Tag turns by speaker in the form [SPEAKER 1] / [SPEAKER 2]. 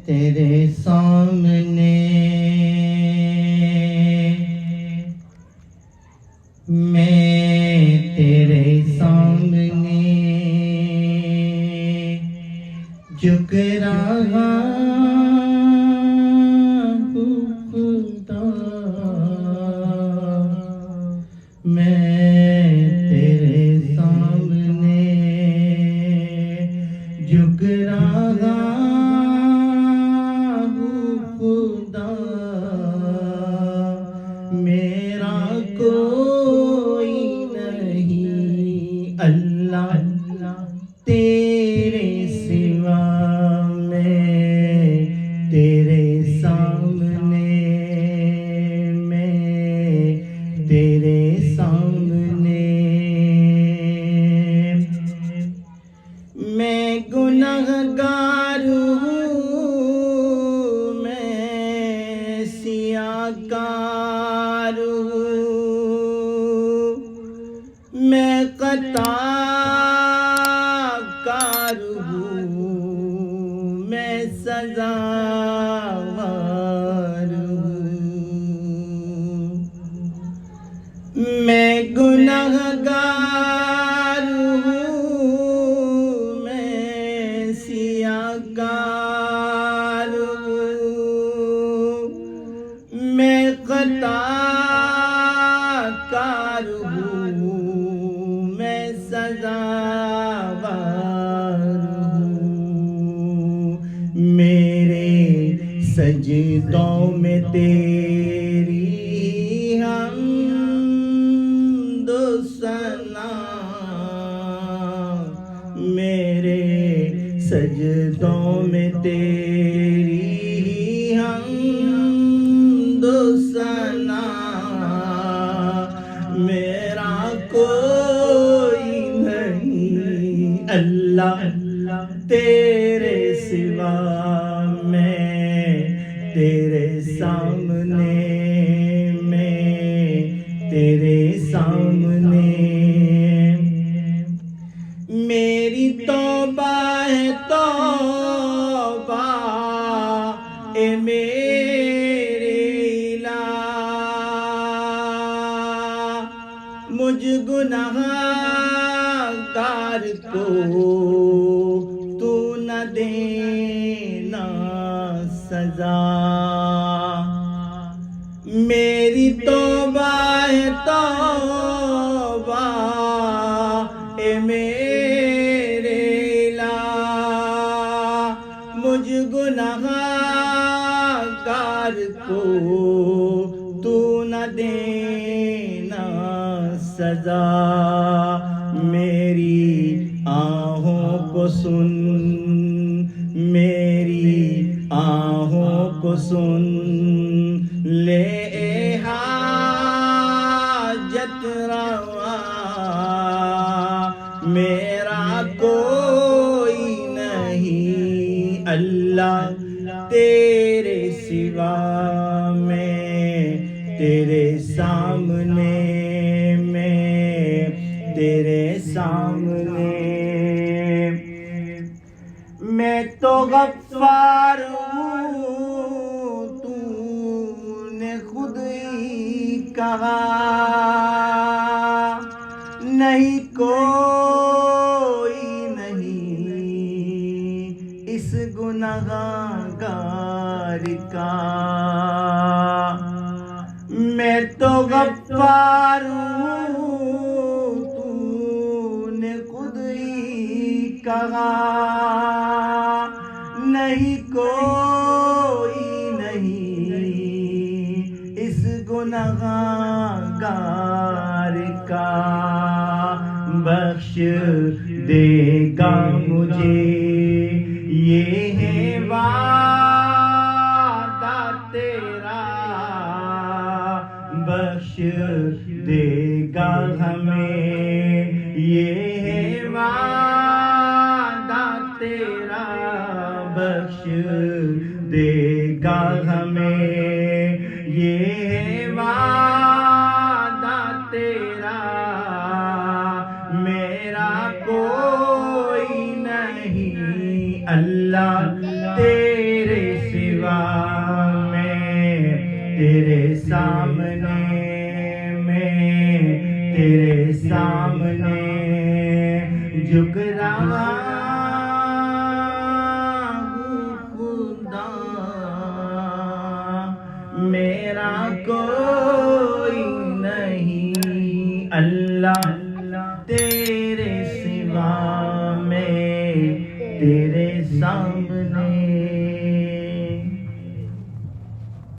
[SPEAKER 1] تیرے سامنے میں تیرے سامنے جھک رہا ہوں خدا، میں تیرے سامنے جھک رہا ہوں خدا، میرا کوئی نہیں اللہ تیرے سوا، میں تیرے سامنے میں تیرے سامنے میں گنہگار ہوں، میں سیاہ کار ہوں، میں خطا کار ہوں، میں سزاوار ہوں، میں گنہگار ہوں، میں سیاہ کار ہوں، میں خطا کار ہوں، میں سزاوار ہوں، میرے سجدوں میں تیری حمد و ثنا، میرے سجدوں میں تیری حمد و ثنا، میرا کوئی نہیں اللہ تیرے سوا، میں تیرے سامنے میں تیرے سامنے میری توبہ ہے توبہ اے میرے الہ، مجھ گنہگار کو تو نہ دینا سزا، میری توبہ ہے توبہ اے میرے الہ، مجھ گنہگار کو تو نہ دینا سزا، میری آہوں کو سن، میری آہوں کو سن، لے اے حاجت روا، میرا کوئی نہیں اللہ تیرے سوا، میں تیرے سامنے میں تیرے سامنے میں تو غفار ہوں، تو نے خود ہی کہا نہیں کوئی نہیں اس گنہگار کا، میں تو غفار ہوں، تو نے خود ہی کہا نہیں کوئی نہیں اس گنہگار کا، بخش دے گا مجھے یہ ہے وعدہ تیرا، بخش دے گا ہمیں یہ ہے وعدہ تیرا، بخش دے گا ہمیں یہ ہے وعدہ تیرا، میرا کوئی نہیں اللہ تیرے تیرے سامنے جھک رہا خدا، میرا کوئی نہیں اللہ، تیرے